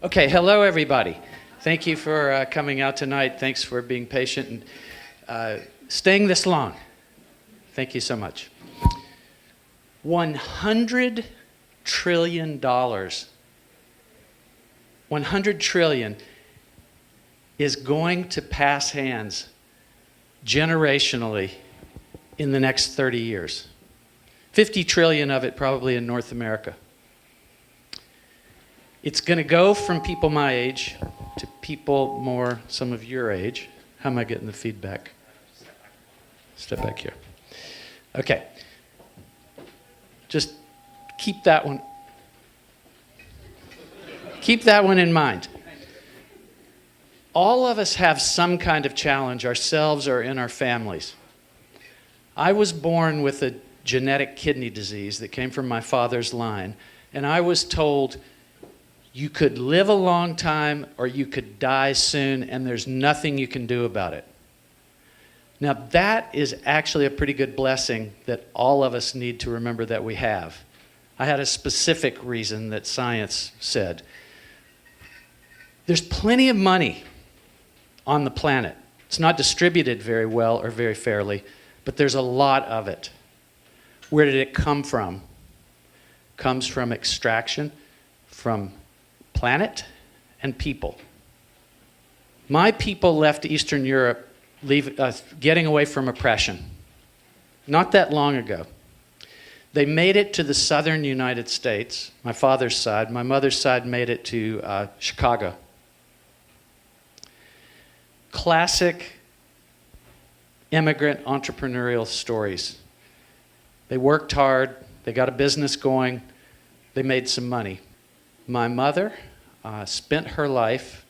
Okay, hello everybody. Thank you for coming out tonight. Thanks for being patient and staying this long. Thank you so much. $100 trillion. 100 trillion is going to pass hands generationally in the next 30 years. 50 trillion of it probably in North America. It's going to go from people my age to people more some of your age. How am I getting the feedback? Step back here. Okay. Just keep that one. Keep that one in mind. All of us have some kind of challenge, ourselves or in our families. I was born with a genetic kidney disease that came from my father's line, and I was told you could live a long time or you could die soon, and there's nothing you can do about it. Now, that is actually a pretty good blessing that all of us need to remember that we have. I had a specific reason that science said. There's plenty of money on the planet. It's not distributed very well or very fairly, but there's a lot of it. Where did it come from? It comes from extraction, from planet and people. My people left Eastern Europe getting away from oppression not that long ago. They made it to the southern United States, my father's side. My mother's side made it to Chicago. Classic immigrant entrepreneurial stories. They worked hard, they got a business going, they made some money. My mother spent her life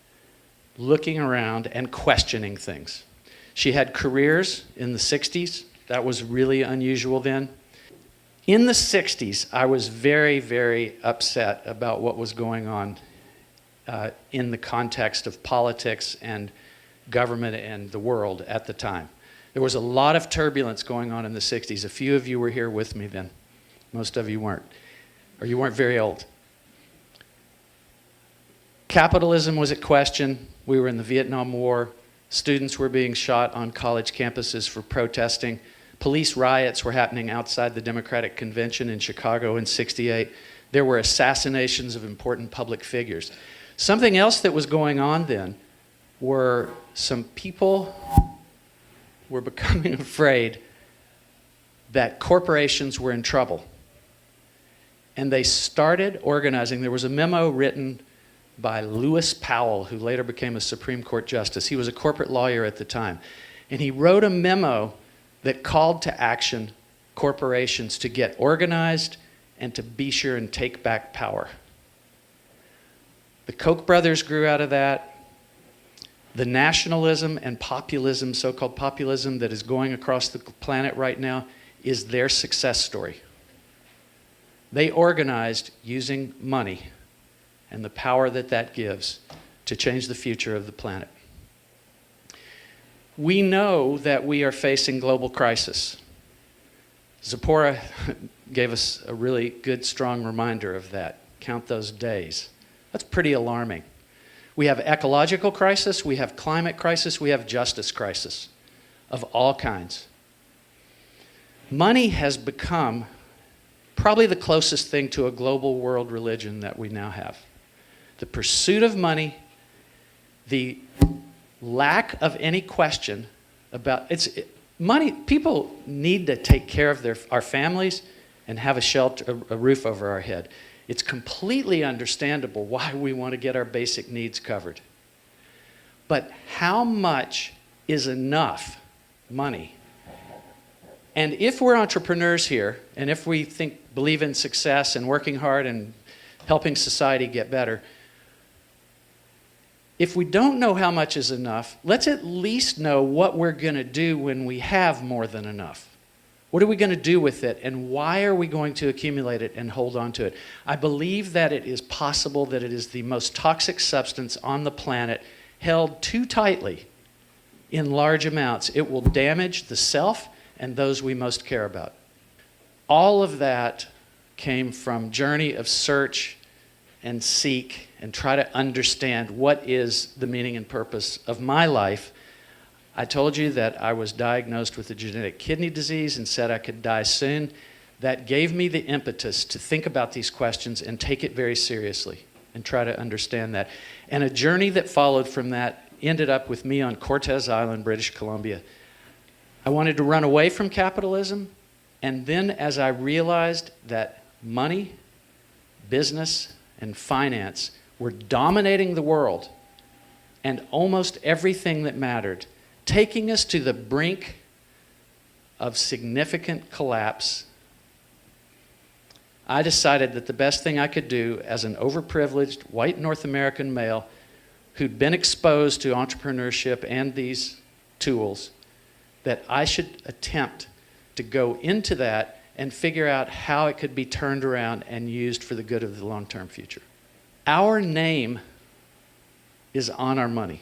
looking around and questioning things. She had careers in the 60s. That was really unusual then. In the 60s, I was very, very upset about what was going on in the context of politics and government and the world at the time. There was a lot of turbulence going on in the 60s. A few of you were here with me then. Most of you weren't, or you weren't very old. Capitalism was at question. We were in the Vietnam War. Students were being shot on college campuses for protesting. Police riots were happening outside the Democratic Convention in Chicago in '68. There were assassinations of important public figures. Something else that was going on then were some people were becoming afraid that corporations were in trouble. And they started organizing. There was a memo written by Lewis Powell, who later became a Supreme Court justice. He was a corporate lawyer at the time. And he wrote a memo that called to action corporations to get organized and to be sure and take back power. The Koch brothers grew out of that. The nationalism and populism, so-called populism, that is going across the planet right now is their success story. They organized using money and the power that that gives to change the future of the planet. We know that we are facing global crisis. Zipporah gave us a really good, strong reminder of that. Count those days. That's pretty alarming. We have ecological crisis, we have climate crisis, we have justice crisis of all kinds. Money has become probably the closest thing to a global world religion that we now have. The pursuit of money, the lack of any question about money. People need to take care of our families and have a shelter, a roof over our head. It's completely understandable why we want to get our basic needs covered. But how much is enough money? And if we're entrepreneurs here, and if we believe in success and working hard and helping society get better, if we don't know how much is enough, let's at least know what we're going to do when we have more than enough. What are we going to do with it, and why are we going to accumulate it and hold on to it? I believe that it is possible that it is the most toxic substance on the planet. Held too tightly in large amounts, it will damage the self and those we most care about. All of that came from journey of search and seek and try to understand what is the meaning and purpose of my life, I told you that I was diagnosed with a genetic kidney disease and said I could die soon. That gave me the impetus to think about these questions and take it very seriously and try to understand that. And a journey that followed from that ended up with me on Cortes Island, British Columbia. I wanted to run away from capitalism, and then as I realized that money, business, and finance were dominating the world and almost everything that mattered, taking us to the brink of significant collapse, I decided that the best thing I could do as an overprivileged white North American male who'd been exposed to entrepreneurship and these tools, that I should attempt to go into that and figure out how it could be turned around and used for the good of the long-term future. Our name is on our money.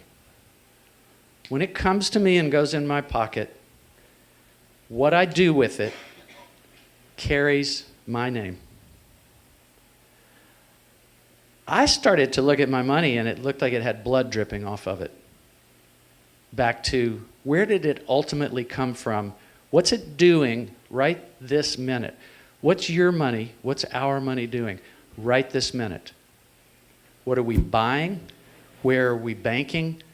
When it comes to me and goes in my pocket, what I do with it carries my name. I started to look at my money and it looked like it had blood dripping off of it. Back to, where did it ultimately come from? What's it doing right this minute? What's your money? What's our money doing right this minute? What are we buying? Where are we banking?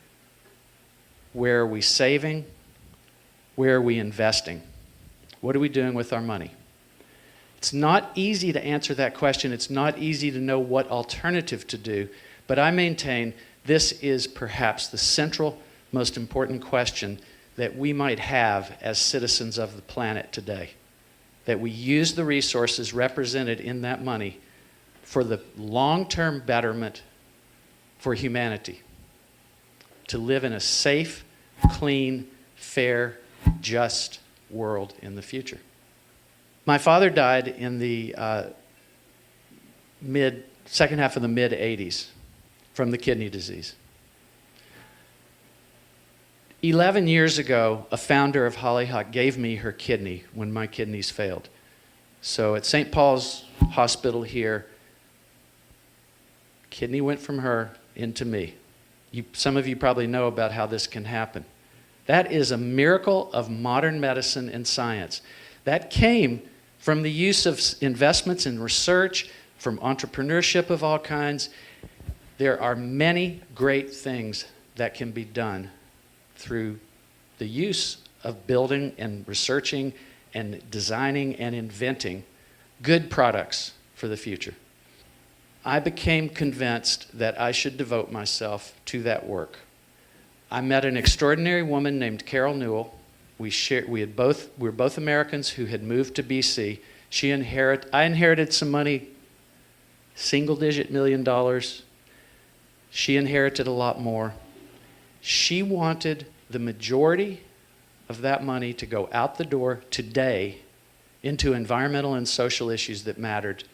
Where are we saving? Where are we investing? What are we doing with our money? It's not easy to answer that question. It's not easy to know what alternative to do, but I maintain this is perhaps the central, most important question that we might have as citizens of the planet today. That we use the resources represented in that money for the long-term betterment for humanity. To live in a safe, clean, fair, just world in the future. My father died in the second half of the mid-'80s from the kidney disease. 11 years ago, a founder of Hollyhock gave me her kidney when my kidneys failed. So at St. Paul's Hospital here, kidney went from her into me. Some of you probably know about how this can happen. That is a miracle of modern medicine and science. That came from the use of investments in research, from entrepreneurship of all kinds. There are many great things that can be done through the use of building and researching and designing and inventing good products for the future. I became convinced that I should devote myself to that work. I met an extraordinary woman named Carol Newell. We were both Americans who had moved to BC. I inherited some money, single-digit $1 million. She inherited a lot more. She wanted the majority of that money to go out the door today into environmental and social issues that mattered,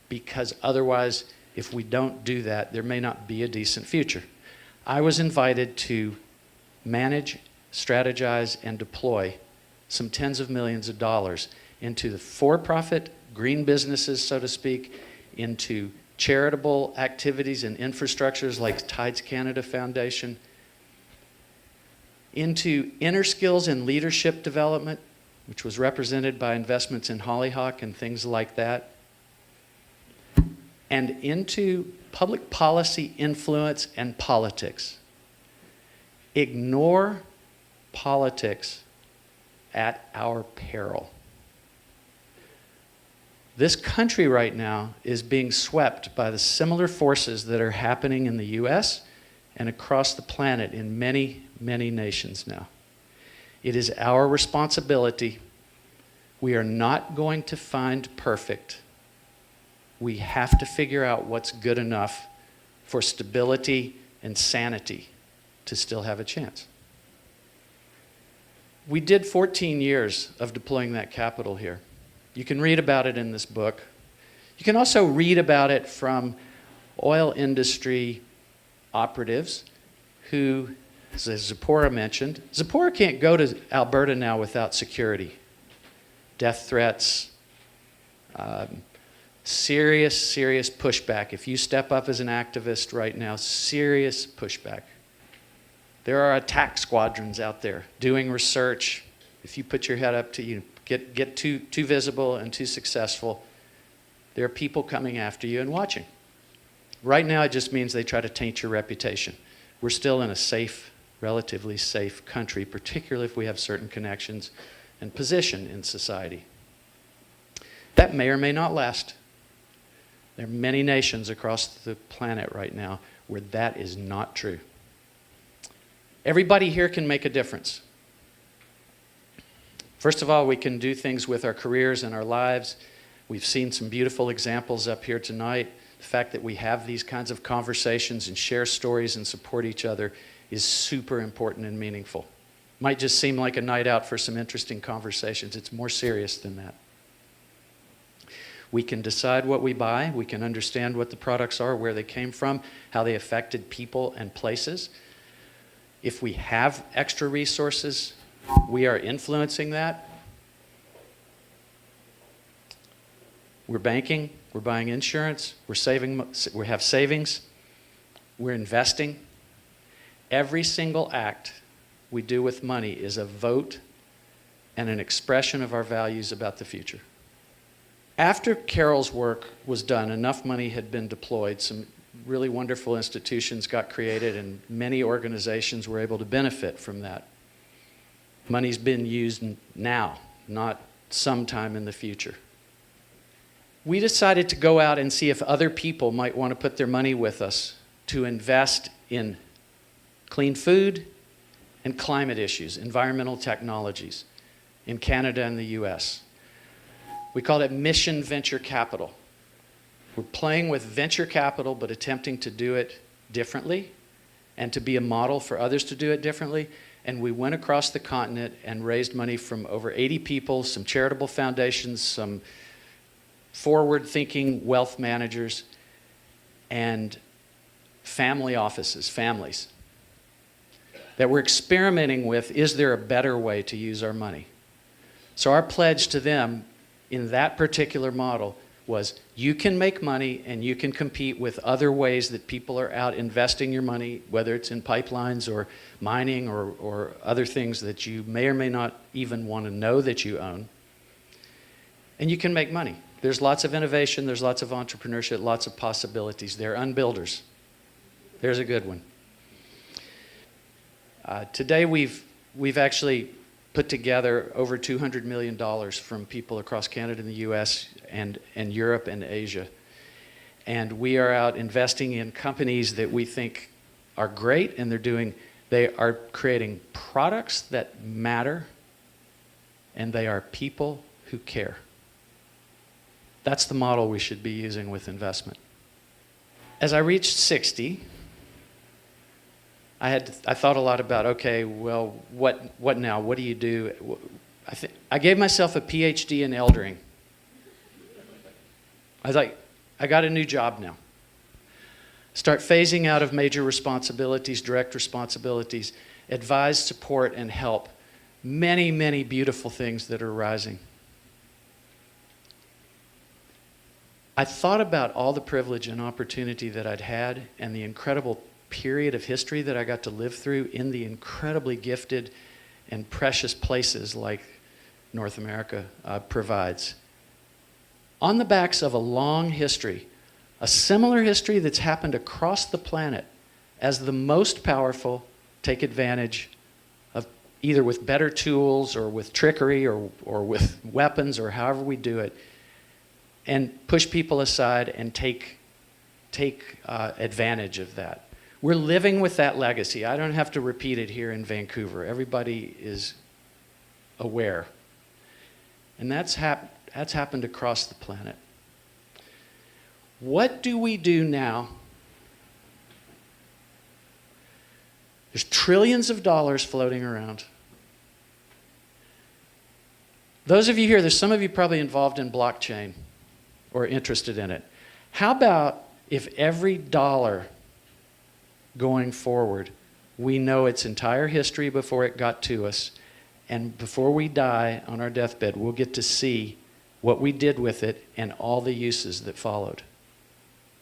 because otherwise, if we don't do that, there may not be a decent future. I was invited to manage, strategize, and deploy some tens of millions of dollars into the for-profit green businesses, so to speak, into charitable activities and infrastructures like Tides Canada Foundation, into inner skills and leadership development, which was represented by investments in Hollyhock and things like that, and into public policy influence and politics. Ignore politics at our peril. This country right now is being swept by the similar forces that are happening in the US and across the planet in many, many nations now. It is our responsibility. We are not going to find perfect. We have to figure out what's good enough for stability and sanity to still have a chance. We did 14 years of deploying that capital here. You can read about it in this book. You can also read about it from oil industry operatives who, as Zipporah mentioned, Zipporah can't go to Alberta now without security. Death threats, Serious, serious pushback. If you step up as an activist right now, serious pushback. There are attack squadrons out there doing research. If you put your head up to you get too visible and too successful, there are people coming after you and watching. Right now, it just means they try to taint your reputation. We're still in a safe, relatively safe country, particularly if we have certain connections and position in society. That may or may not last. There are many nations across the planet right now where that is not true. Everybody here can make a difference. First of all, we can do things with our careers and our lives. We've seen some beautiful examples up here tonight. The fact that we have these kinds of conversations and share stories and support each other is super important and meaningful. Might just seem like a night out for some interesting conversations. It's more serious than that. We can decide what we buy. We can understand what the products are, where they came from, how they affected people and places. If we have extra resources, we are influencing that. We're banking, we're buying insurance, we're saving, we have savings, we're investing. Every single act we do with money is a vote and an expression of our values about the future. After Carol's work was done, enough money had been deployed, some really wonderful institutions got created, and many organizations were able to benefit from that. Money's been used now, not sometime in the future. We decided to go out and see if other people might want to put their money with us to invest in clean food and climate issues, environmental technologies in Canada and the US. We called it Mission Venture Capital. We're playing with venture capital, but attempting to do it differently and to be a model for others to do it differently. And we went across the continent and raised money from over 80 people, some charitable foundations, some forward-thinking wealth managers, and family offices, families, that we're experimenting with, is there a better way to use our money? So our pledge to them in that particular model was, you can make money and you can compete with other ways that people are out investing your money, whether it's in pipelines or mining or other things that you may or may not even want to know that you own. And you can make money. There's lots of innovation, there's lots of entrepreneurship, lots of possibilities. They're unbuilders. There's a good one. Today we've actually put together over $200 million from people across Canada and the US and Europe and Asia. And we are out investing in companies that we think are great, and they are creating products that matter, and they are people who care. That's the model we should be using with investment. As I reached 60, I thought a lot about, okay, well, what now? What do you do? I gave myself a PhD in eldering. I was like, I got a new job now. Start phasing out of major responsibilities, direct responsibilities, advise, support, and help. Many, many beautiful things that are rising. I thought about all the privilege and opportunity that I'd had and the incredible period of history that I got to live through in the incredibly gifted and precious places like North America provides. On the backs of a long history, a similar history that's happened across the planet, as the most powerful take advantage of, either with better tools or with trickery or with weapons or however we do it, and push people aside and take advantage of that. We're living with that legacy. I don't have to repeat it here in Vancouver. Everybody is aware. And that's happened across the planet. What do we do now? There's trillions of dollars floating around. Those of you here, there's some of you probably involved in blockchain or interested in it. How about if every dollar going forward, we know its entire history before it got to us, and before we die on our deathbed, we'll get to see what we did with it, and all the uses that followed.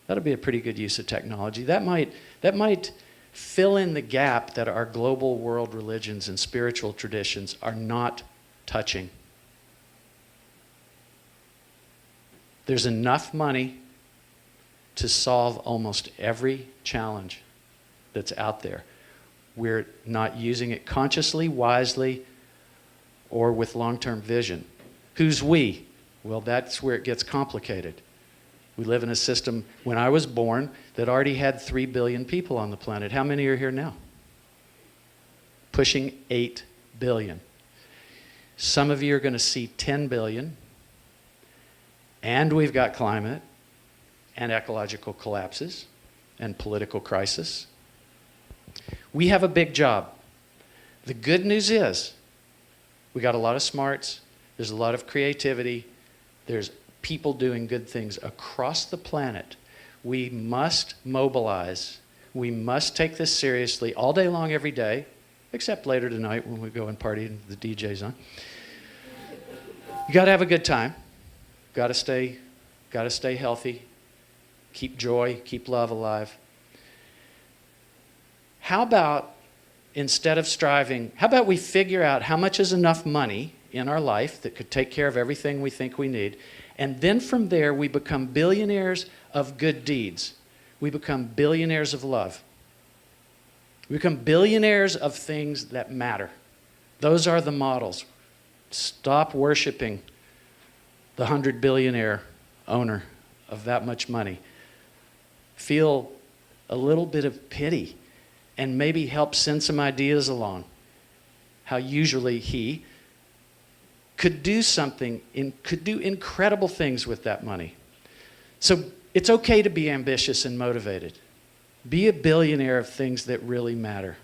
That'll be a pretty good use of technology. That might fill in the gap that our global world religions and spiritual traditions are not touching. There's enough money to solve almost every challenge that's out there. We're not using it consciously, wisely, or with long-term vision. Who's we? Well, that's where it gets complicated. We live in a system, when I was born, that already had 3 billion people on the planet. How many are here now? Pushing 8 billion. Some of you are going to see 10 billion, and we've got climate and ecological collapses and political crisis. We have a big job. The good news is we got a lot of smarts, there's a lot of creativity, there's people doing good things across the planet. We must mobilize. We must take this seriously all day long, every day, except later tonight when we go and party and the DJ's on. You got to have a good time. Got to stay healthy. Keep joy, keep love alive. How about, instead of striving, how about we figure out how much is enough money in our life that could take care of everything we think we need, and then from there we become billionaires of good deeds. We become billionaires of love. We become billionaires of things that matter. Those are the models. Stop worshiping the 100-billionaire owner of that much money. Feel a little bit of pity and maybe help send some ideas along. How usually he could do something, could do incredible things with that money. So it's okay to be ambitious and motivated. Be a billionaire of things that really matter.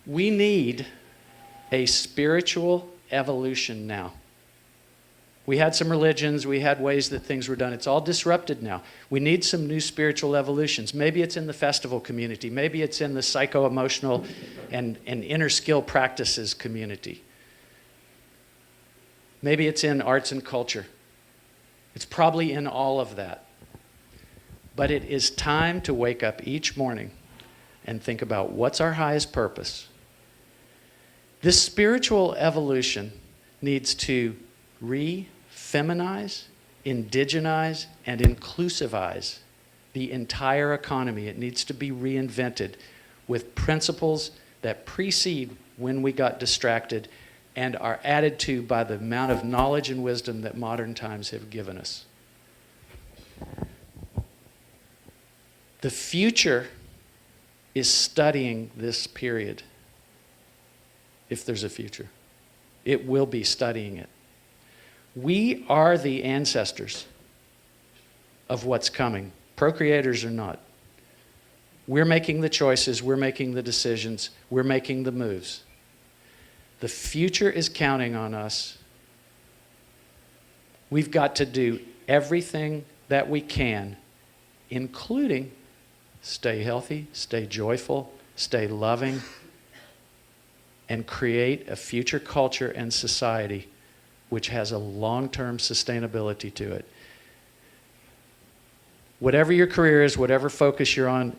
We need a spiritual evolution now. We had some religions, we had ways that things were done. It's all disrupted now. We need some new spiritual evolutions. Maybe it's in the festival community. Maybe it's in the psycho-emotional and inner skill practices community. Maybe it's in arts and culture. It's probably in all of that. But it is time to wake up each morning and think about what's our highest purpose. This spiritual evolution needs to feminize, indigenize, and inclusivize the entire economy. It needs to be reinvented with principles that precede when we got distracted and are added to by the amount of knowledge and wisdom that modern times have given us. The future is studying this period. If there's a future, it will be studying it. We are the ancestors of what's coming, procreators or not. We're making the choices, we're making the decisions, we're making the moves. The future is counting on us. We've got to do everything that we can, including stay healthy, stay joyful, stay loving, and create a future culture and society which has a long-term sustainability to it. Whatever your career is, whatever focus you're on,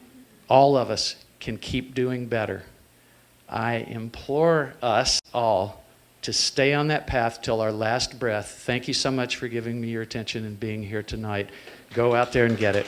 all of us can keep doing better. I implore us all to stay on that path till our last breath. Thank you so much for giving me your attention and being here tonight. Go out there and get it.